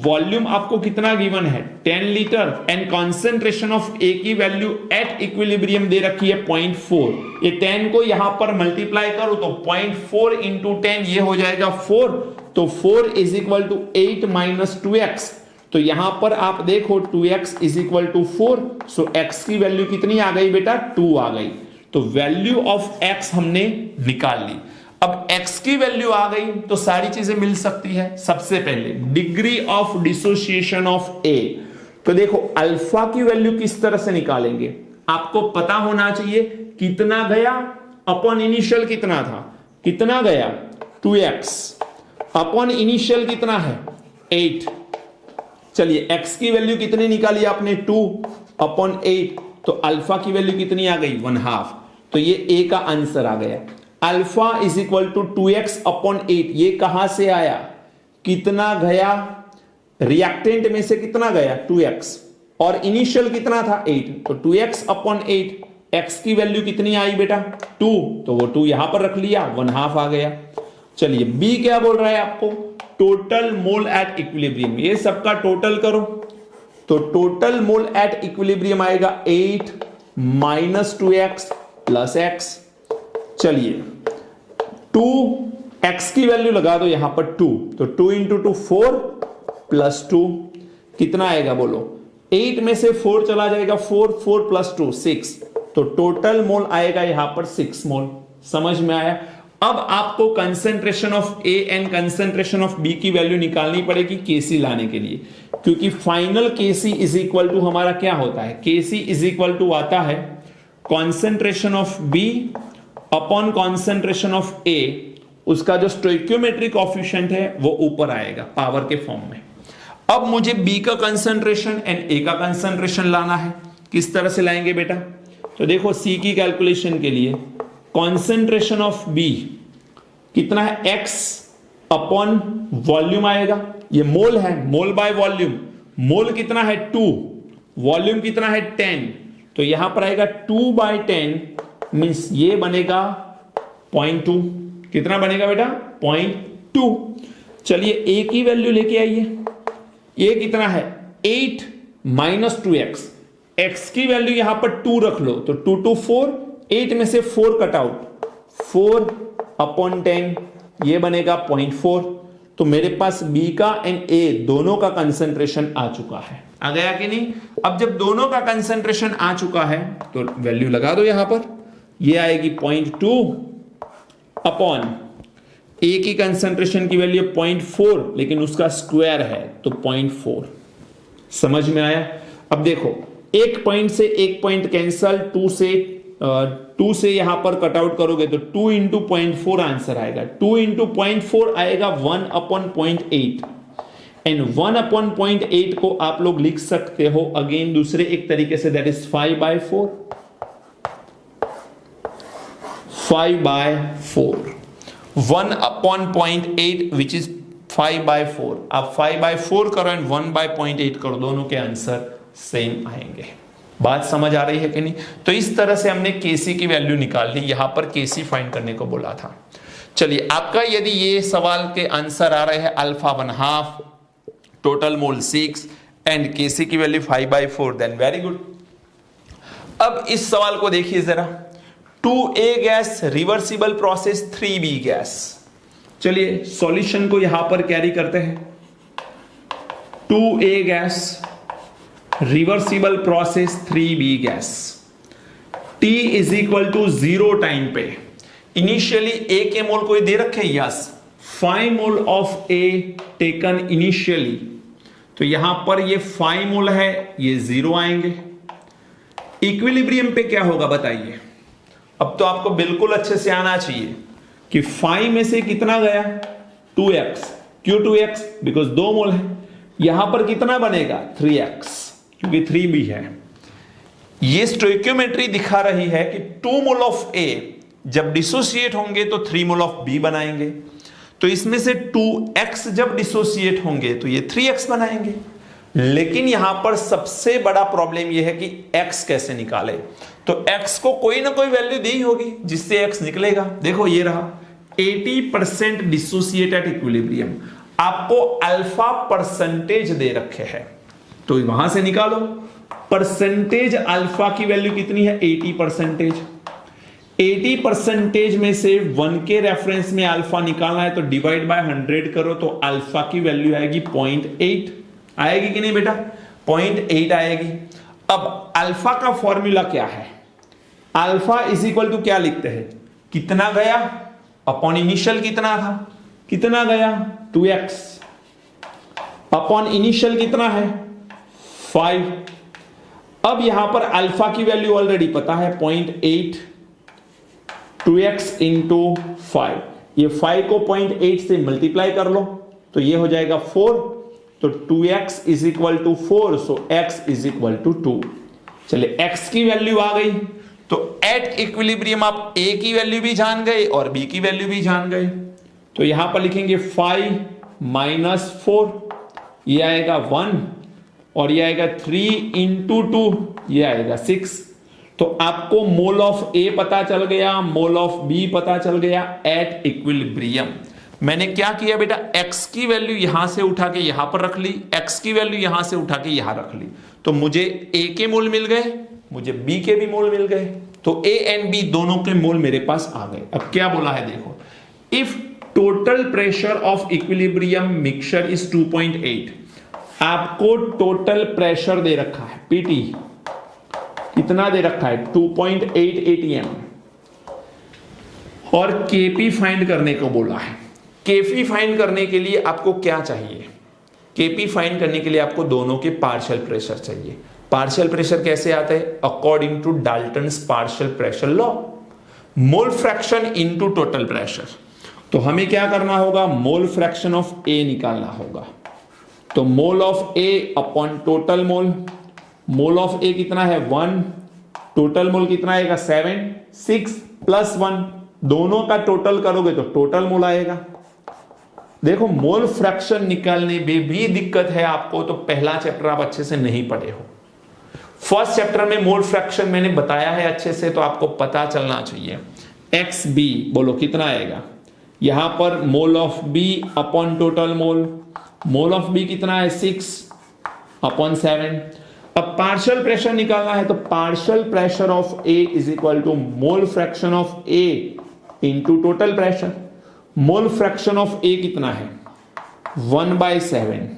वॉल्यूम आपको कितना गिवन है, 10 litre. And concentration of a की वैल्यू एट इक्विलिब्रियम दे रखी है 0.4। ये 10 को यहां पर मल्टीप्लाई करो तो 0.4 इंटू 10 ये हो जाएगा 4। तो 4 is equal to 8 minus 2x। तो यहां पर आप देखो 2x is equal to 4। So x की वैल्यू कितनी आ गई बेटा, 2 आ गई। तो वैल्यू ऑफ x हमने निकाल ली। अब x की वैल्यू आ गई तो सारी चीजें मिल सकती है। सबसे पहले degree of dissociation of A, तो देखो अल्फा की वैल्यू किस तरह से निकालेंगे, आपको पता होना चाहिए कितना गया अपॉन इनिशियल कितना था, कितना गया 2x अपॉन इनिशियल कितना है 8। चलिए x की वैल्यू कितनी निकाली आपने, 2 अपॉन 8, तो अल्फा की वैल्यू कितनी आ गई 1/2। तो ये A का आंसर आ गया। Alpha is equal to 2x upon 8। ये कहां से आया, कितना गया, रिएक्टेंट में से कितना गया 2x, और इनिशियल कितना था 8, तो 2x अपॉन 8। x की वैल्यू कितनी आई बेटा 2, तो वो 2 यहां पर रख लिया, 1/2 आ गया। चलिए b क्या बोल रहा है आपको, टोटल मोल एट इक्विलिब्रियम। ये सबका टोटल करो, तो टोटल मोल एट इक्विलिब्रियम आएगा 8 माइनस 2x प्लस x। चलिए 2x की वैल्यू लगा दो यहां पर 2, तो 2 इंटू 2 4 प्लस 2 कितना आएगा बोलो, 8 में से 4 चला जाएगा, 4 प्लस 2 6, तो टोटल मोल आएगा यहां पर 6 मोल। समझ में आया? अब आपको concentration of A and concentration of B की वैल्यू निकालनी पड़ेगी Kc लाने के लिए, क्योंकि final Kc is equal to हमारा क्या होता है, Kc इज इक्वल टू आता है concentration of B upon concentration of A, उसका जो स्टोइक्योमेट्रिक कोएफिशिएंट है वो ऊपर आएगा पावर के फॉर्म में। अब मुझे B का कंसंट्रेशन एंड A का कंसंट्रेशन लाना है। किस तरह से लाएंगे बेटा, तो देखो C की कैलकुलेशन के लिए कॉन्सेंट्रेशन ऑफ B कितना है, x अपॉन वॉल्यूम आएगा। ये मोल है, मोल बाय वॉल्यूम। मोल कितना है 2, वॉल्यूम कितना है 10, तो यहां पर आएगा 2/10 मींस ये बनेगा 0.2। कितना बनेगा बेटा 0.2। चलिए A की वैल्यू लेके आइए, ये कितना है 8 माइनस 2x। x की वैल्यू यहां पर 2 रख लो, तो 2 2 4, 8 में से 4 कट आउट, 4 अपॉन 10 ये बनेगा 0.4। तो मेरे पास B का एंड A दोनों का कंसंट्रेशन आ चुका है। आ गया कि नहीं? अब जब दोनों का कंसंट्रेशन आ चुका है तो वैल्यू लगा दो यहां पर, ये आएगी 0.2 अपॉन A की कंसंट्रेशन की वैल्यू 0.4, लेकिन उसका स्क्वायर है तो 0.4। समझ में आया? अब देखो एक पॉइंट से एक पॉइंट कैंसल, 2 से 2 से यहां पर कट आउट करोगे तो 2 इंटू 0.4 आंसर आएगा। 2 इंटू 0.4 आएगा 1/0.8 एंड 1/0.8 को आप लोग लिख सकते हो अगेन दूसरे एक तरीके से, दैट इज 5/4। 5/4 1/0.8 which is 5/4। आप 5/4 करो एंड 1/0.8 करो, दोनों के आंसर सेम आएंगे। बात समझ आ रही है कि नहीं? तो इस तरह से हमने केसी की वैल्यू निकाल ली, यहां पर केसी फाइंड करने को बोला था। चलिए, आपका यदि ये सवाल के आंसर आ रहे हैं अल्फा 1/2, टोटल मोल 6 एंड केसी की वैल्यू 5/4, देन वेरी गुड। अब इस सवाल को देखिए जरा, 2A gas reversible process 3B gas. चलिए सॉल्यूशन को यहां पर कैरी करते हैं। 2A gas reversible process 3B gas, T is equal to 0 time पे इनिशियली A के मोल कोई दे रखे, yes 5 mole of A taken initially, तो यहां पर ये 5 मोल है, ये 0 आएंगे। इक्विलिब्रियम पे क्या होगा बताइए? अब तो आपको बिल्कुल अच्छे से आना चाहिए कि 5 में से कितना गया 2x, क्यों 2x? बिकॉज 2 मोल है। यहां पर कितना बनेगा 3x, क्योंकि 3b है। ये स्टोइक्योमेट्री दिखा रही है कि 2 मोल ऑफ A जब डिसोसिएट होंगे तो 3 मोल ऑफ B बनाएंगे, तो इसमें से 2x जब डिसोसिएट होंगे तो ये 3x बनाएंगे। लेकिन यहां पर सबसे बड़ा प्रॉब्लम यह है कि x कैसे निकाले, तो x को कोई ना कोई वैल्यू दी होगी जिससे x निकलेगा। देखो ये रहा 80% डिसोसिएट एट इक्विलिब्रियम, आपको अल्फा परसेंटेज दे रखे हैं, तो वहां से निकालो परसेंटेज। अल्फा की वैल्यू कितनी है 80%। 80% में से 1 के रेफरेंस में अल्फा निकालना है तो डिवाइड बाय 100 करो, तो अल्फा की वैल्यू आएगी 0.8। आएगी कि नहीं बेटा? 0.8 आएगी। अब अल्फा का फॉर्मूला क्या है? अल्फा इज इक्वल टू क्या लिखते हैं, कितना गया अपॉन इनिशियल कितना था, कितना गया 2x अपॉन इनिशियल कितना है 5। अब यहां पर अल्फा की वैल्यू ऑलरेडी पता है 0.8, 2x इंटू 5, ये 5 को 0.8 से मल्टीप्लाई कर लो तो ये हो जाएगा 4, तो 2x is equal to 4, so x is equal to 2। चलिए x की वैल्यू आ गई, तो एट इक्विलिब्रियम आप a की वैल्यू भी जान गए और b की वैल्यू भी जान गए, तो यहां पर लिखेंगे 5 माइनस 4, ये आएगा 1 और ये आएगा 3 इंटू 2, ये आएगा 6। तो आपको मोल ऑफ A पता चल गया, मोल ऑफ B पता चल गया एट इक्विलिब्रियम। मैंने क्या किया बेटा, x की वैल्यू यहां से उठा के यहां पर रख ली, x की वैल्यू यहां से उठा के यहां रख ली, तो मुझे A के मोल मिल गए, मुझे B के भी मोल मिल गए, तो A एंड B दोनों के मोल मेरे पास आ गए। अब क्या बोला है देखो, if total pressure of equilibrium mixture is 2.8, आपको टोटल प्रेशर दे रखा है PT, कितना दे रखा है 2.8 atm, और Kp फाइंड करने को बोला है। Kp फाइंड करने के लिए आपको क्या चाहिए? Kp फाइंड करने के लिए आपको दोनों के पार्शियल प्रेशर चाहिए। पार्शियल प्रेशर कैसे आता है? According to Dalton's partial pressure law, mole fraction into total pressure. तो हमें क्या करना होगा, मोल फ्रैक्शन ऑफ A निकालना होगा, तो मोल of A upon total mole, mole of A कितना है 1, टोटल मोल कितना आएगा 7, 6 प्लस 1, दोनों का टोटल करोगे तो टोटल मोल आएगा। देखो मोल फ्रैक्शन निकालने में भी दिक्कत है आपको, तो पहला चैप्टर आप अच्छे से नहीं पढ़े हो। फर्स्ट चैप्टर में मोल फ्रैक्शन मैंने बताया है अच्छे से, तो आपको पता चलना चाहिए। XB बोलो कितना आएगा, यहां पर मोल of B upon total mole, mole of B कितना है 6 अपॉन 7। अब पार्शियल प्रेशर निकालना है, तो partial pressure of A is equal to mole fraction of A into total pressure. Mole fraction of A कितना है 1/7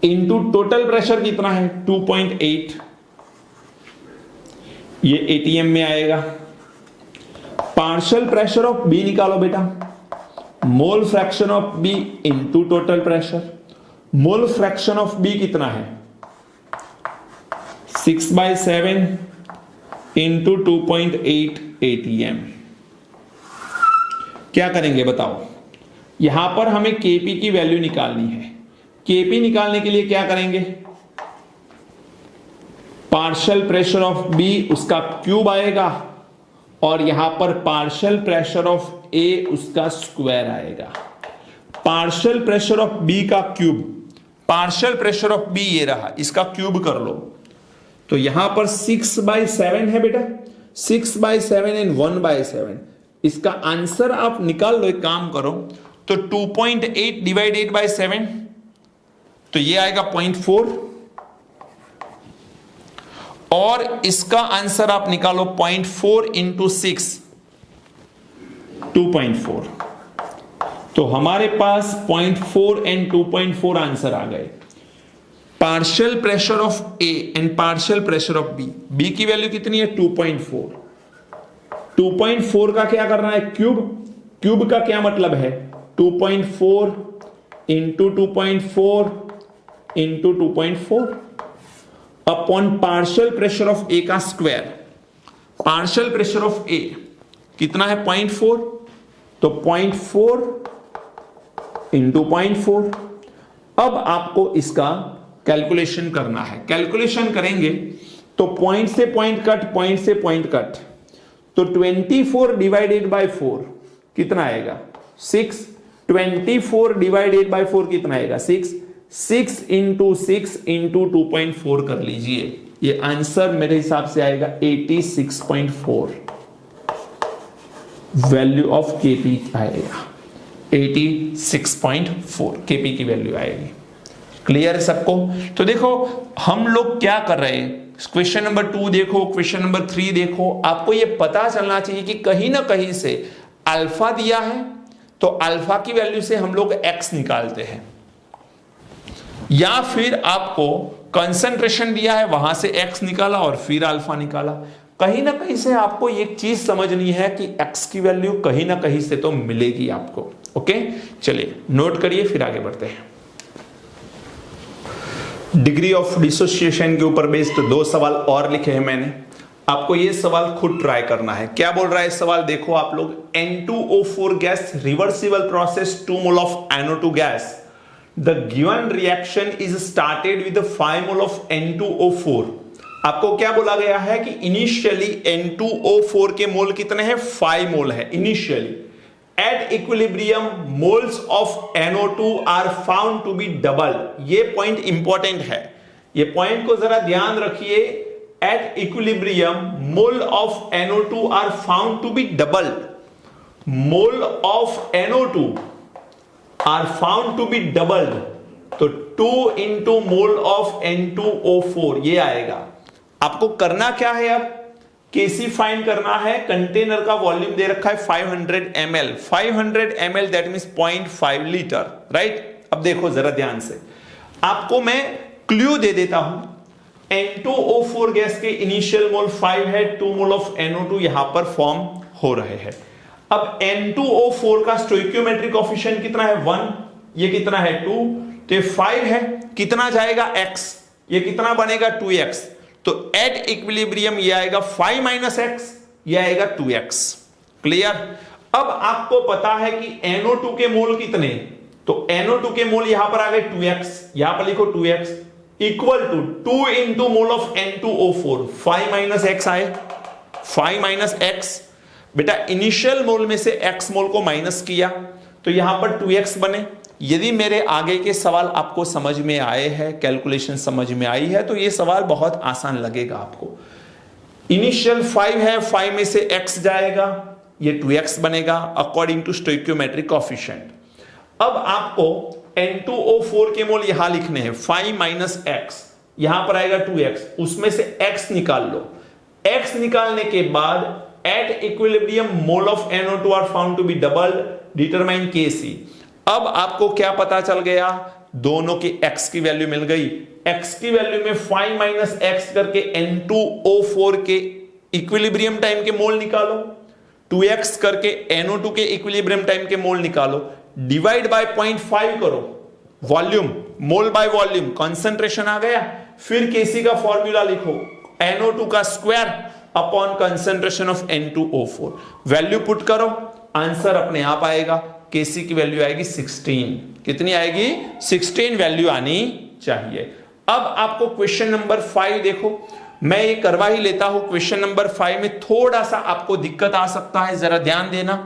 इंटू टोटल प्रेशर कितना है 2.8, ये ATM में आएगा। पार्शियल प्रेशर ऑफ B निकालो बेटा, मोल fraction of B into total pressure. Mole fraction of B कितना है 6/7 इंटू 2.8 ATM। क्या करेंगे बताओ, यहां पर हमें Kp की वैल्यू निकालनी है। Kp निकालने के लिए क्या करेंगे, पार्शियल प्रेशर ऑफ B उसका क्यूब आएगा और यहां पर पार्शियल प्रेशर ऑफ A उसका स्क्वायर आएगा। पार्शियल प्रेशर ऑफ B का cube, partial pressure of B ये रहा, इसका क्यूब कर लो तो यहां पर 6/7 है बेटा, 6/7 एंड 1/7। इसका आंसर आप निकाल लो, एक काम करो तो 2.8 डिवाइडेड बाय 7 तो ये आएगा 0.4 और इसका आंसर आप निकालो 0.4 इंटू 6 2.4। तो हमारे पास 0.4 एंड 2.4 आंसर आ गए। Partial pressure of A and partial pressure of b, b की वैल्यू कितनी है 2.4। 2.4 का क्या करना है क्यूब, क्यूब का क्या मतलब है 2.4 into 2.4 into 2.4 upon partial pressure of A का square. Partial pressure of A कितना है 0.4, तो 0.4 इंटू 0.4। अब आपको इसका कैलकुलेशन करना है। कैलकुलेशन करेंगे तो पॉइंट से पॉइंट कट, पॉइंट से पॉइंट कट, तो 24 डिवाइडेड बाय 4 कितना आएगा 6। 24 डिवाइडेड बाय 4 कितना आएगा 6। 6 इंटू 6 इंटू 2.4 कर लीजिए, ये आंसर मेरे हिसाब से आएगा 86.4 वैल्यू ऑफ Kp आएगा। 86.4 Kp की वैल्यू आएगी। क्लियर है सबको। तो देखो हम लोग क्या कर रहे हैं, क्वेश्चन नंबर 2 देखो, क्वेश्चन नंबर 3 देखो, आपको ये पता चलना चाहिए कि कहीं ना कहीं से अल्फा दिया है तो अल्फा की वैल्यू से हम लोग एक्स निकालते हैं, या फिर आपको कंसंट्रेशन दिया है वहां से एक्स निकाला और फिर अल्फा निकाला। कहीं ना कहीं से आपको एक चीज समझनी है कि एक्स की वैल्यू कहीं ना कहीं से तो मिलेगी आपको। ओके, चलिए नोट करिए फिर आगे बढ़ते हैं। डिग्री ऑफ डिसोसिएशन के ऊपर बेस्ड 2 सवाल और लिखे हैं मैंने, आपको ये सवाल खुद ट्राई करना है। क्या बोल रहा है सवाल, देखो आप लोग, N2O4 gas reversible process 2 mole of NO2 gas, the given reaction is started with 5 mole of N2O4। आपको क्या बोला गया है कि इनिशियली N2O4 के मोल कितने हैं 5 मोल है initially. At equilibrium moles of NO2 are found to be double. ये पॉइंट इंपॉर्टेंट है, ये पॉइंट को जरा ध्यान रखिए। At equilibrium mole of NO2 are found to be double. Mole of NO2 are found to be double, तो 2 into mole of N2O4 ये आएगा। आपको करना क्या है, अब Kc फाइंड करना है। कंटेनर का वॉल्यूम दे रखा है 500 ml, 500 ml that means 0.5 litre, right. अब देखो जरा ध्यान से, आपको मैं क्लू दे देता हूं। N2O4 गैस के इनिशियल मोल 5 है, 2 मोल ऑफ NO2 यहां पर फॉर्म हो रहे हैं। अब N2O4 का स्टोइकियोमेट्रिक कोएफिशिएंट कितना है 1, ये कितना है 2, तो ये 5 है, कितना जाएगा x, ये कितना बनेगा 2x, तो एट इक्विलिब्रियम ये आएगा 5 माइनस x, ये आएगा 2x। क्लियर। अब आपको पता है कि NO2 के मोल कितने, तो NO2 के मोल यहां पर आ गए 2x, यहां पर लिखो 2x equal to 2 into mole of N2O4, 5 minus x आए, 5 माइनस x। बेटा इनिशियल मोल में से x मोल को माइनस किया तो यहां पर 2x बने। यदि मेरे आगे के सवाल आपको समझ में आए हैं, कैलकुलेशन समझ में आई है, तो ये सवाल बहुत आसान लगेगा आपको। इनिशियल 5 है, 5 में से x जाएगा, ये 2x बनेगा अकॉर्डिंग टू स्टोइकियोमेट्रिक कोएफिशिएंट। अब आपको N2O4 के मोल यहां लिखने हैं 5 माइनस x, यहां पर आएगा 2x, उसमें से x निकाल लो। x निकालने के बाद at equilibrium mole of NO2 are found to be double, determine Kc। अब आपको क्या पता चल गया, दोनों की x की वैल्यू मिल गई। x की वैल्यू में 5 माइनस x करके N2O4 के इक्विलिब्रियम टाइम के मोल निकालो, 2x करके NO2 के इक्विलिब्रियम टाइम के मोल निकालो, डिवाइड बाय 0.5 करो, volume mole by volume, concentration आ गया। फिर Kc का फॉर्मूला लिखो, NO2 का square upon concentration of N2O4। Value put करो, आंसर अपने आप आएगा। Kc की वैल्यू आएगी 16। कितनी आएगी? 16 वैल्यू आनी चाहिए। अब आपको क्वेश्चन नंबर 5 देखो, मैं ये करवा ही लेता हूं। क्वेश्चन नंबर 5 में थोड़ा सा आपको दिक्कत आ सकता है, जरा ध्यान देना।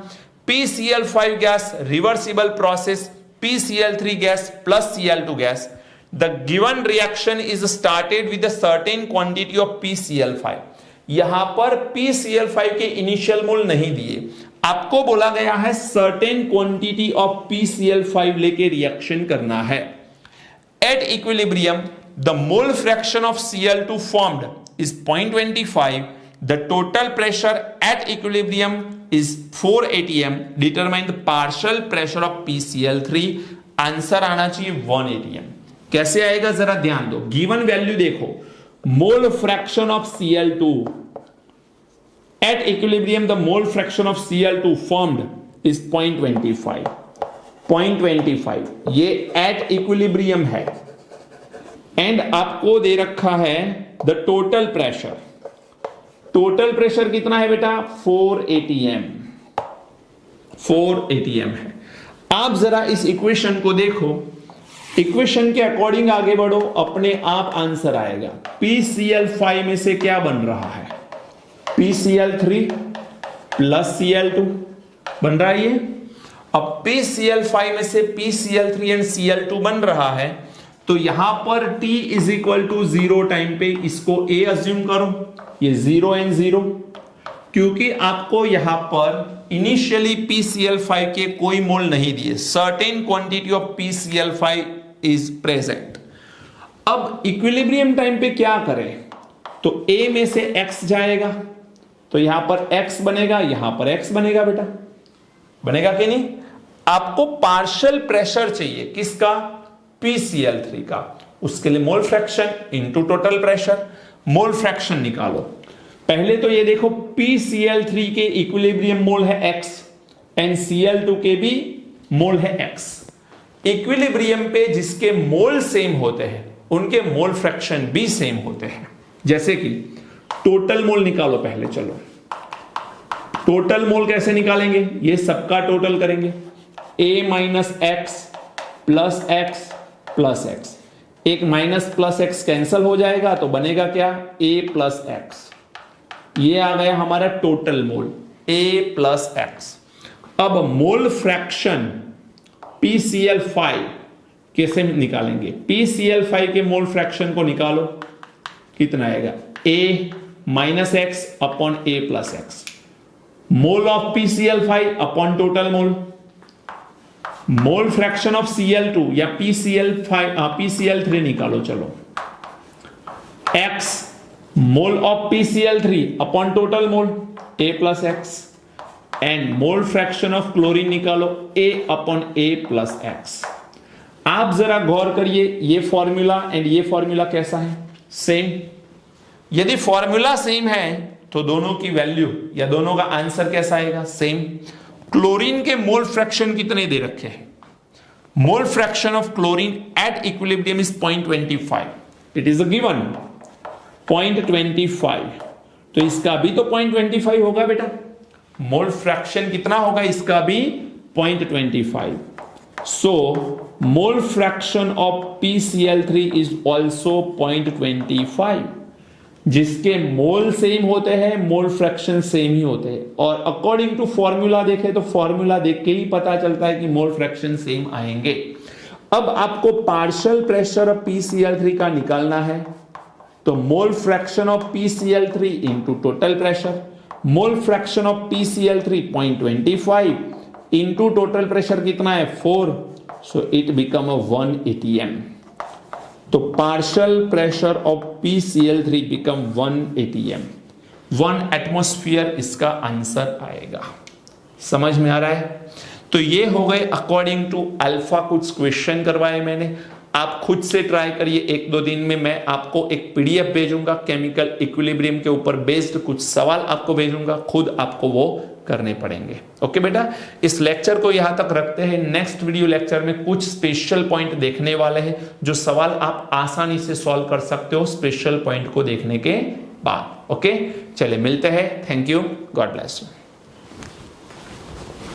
PCl5 gas reversible process, PCl3 gas plus Cl2 gas. The given reaction is started with a certain quantity of PCl5. यहां पर PCl5 के इनिशियल मोल नहीं दिए, आपको बोला गया है सर्टेन क्वांटिटी ऑफ PCl5 लेके रिएक्शन करना है। At equilibrium the mole fraction of Cl2 formed is 0.25. The total pressure at equilibrium is 4 atm. Determine the partial pressure of PCl3. Answer आना चाहिए 1 atm। कैसे आएगा जरा ध्यान दो। गिवन वैल्यू देखो, मोल fraction of Cl2 at equilibrium, the mole fraction of Cl2 formed is 0.25. 0.25 ये at equilibrium है, एंड आपको दे रखा है the total pressure. Total pressure कितना है बेटा? 4 atm। 4 atm है। आप जरा इस इक्वेशन को देखो, इक्वेशन के अकॉर्डिंग आगे बढ़ो, अपने आप आंसर आएगा। PCl5 में से क्या बन रहा है? PCl3 प्लस Cl2 बन रहा है ये। अब PCl5 में से PCl3 एंड Cl2 बन रहा है, तो यहां पर t is equal to 0 time पे इसको a अज्यूम करो, ये 0 एंड 0, क्योंकि आपको यहां पर इनिशियली PCl5 के कोई मोल नहीं दिए, certain quantity of PCl5 is present. अब इक्विलिब्रियम टाइम पे क्या करें? तो a में से x जाएगा, तो यहां पर x बनेगा, यहां पर x बनेगा बेटा, बनेगा कि नहीं? आपको पार्शियल प्रेशर चाहिए, किसका? PCl3 का। उसके लिए मोल fraction into total pressure, mole fraction निकालो। पहले तो ये देखो, PCl3 के इक्विलिब्रियम मोल है x एंड Cl2 के भी मोल है x। इक्विलिब्रियम पे जिसके मोल सेम होते हैं उनके मोल फ्रैक्शन भी सेम होते हैं। जैसे कि टोटल मोल निकालो पहले, चलो टोटल मोल कैसे निकालेंगे? ये सबका टोटल करेंगे, a minus x plus x plus x. एक माइनस प्लस एक्स कैंसल हो जाएगा तो बनेगा क्या? a plus x. ये आ गया हमारा total mole, a plus x. अब मोल फ्रैक्शन PCl5 कैसे निकालेंगे? PCl5 के मोल फ्रैक्शन को निकालो, कितना आएगा? a minus x upon a plus x. Mole of PCl5 upon total mole. Mole fraction of Cl2 या PCl3 निकालो, चलो x mole of PCl3 upon total mole a plus x, and mole fraction of chlorine निकालो a upon a plus x. आप जरा गौर करिए, ये formula and ये formula कैसा है? सेम। यदि फॉर्मूला सेम है तो दोनों की वैल्यू या दोनों का आंसर कैसा आएगा? सेम। क्लोरीन के मोल फ्रैक्शन कितने दे रखे हैं? मोल fraction of chlorine at equilibrium is 0.25। It is a given 0.25, तो इसका भी तो 0.25 होगा बेटा। मोल फ्रैक्शन कितना होगा? इसका भी 0.25। So mole fraction of PCl3 is also 0.25। जिसके मोल सेम होते हैं मोल फ्रैक्शन सेम ही होते हैं, और अकॉर्डिंग टू फॉर्मूला देखें तो फॉर्मूला देख के ही पता चलता है कि मोल फ्रैक्शन सेम आएंगे। अब आपको पार्शियल प्रेशर ऑफ PCl3 का निकालना है, तो mole fraction of PCl3 into total pressure. Mole fraction of PCl3 0.25 into total pressure कितना है? 4, सो इट बिकम 1 atm। तो partial pressure of PCl3 become 1 atm, 1 atmosphere इसका आंसर आएगा। समझ में आ रहा है? तो ये हो गए अकॉर्डिंग टू अल्फा कुछ क्वेश्चन करवाए मैंने। आप खुद से ट्राई करिए, 1-2 दिन में मैं आपको एक PDF भेजूंगा केमिकल इक्विलिब्रियम के ऊपर बेस्ड, कुछ सवाल आपको भेजूंगा, खुद आपको वो करने पड़ेंगे। ओके बेटा, इस लेक्चर को यहां तक रखते हैं। नेक्स्ट वीडियो लेक्चर में कुछ स्पेशल पॉइंट देखने वाले हैं, जो सवाल आप आसानी से सॉल्व कर सकते हो स्पेशल पॉइंट को देखने के बाद। ओके, चलिए मिलते हैं। Thank you, God bless you.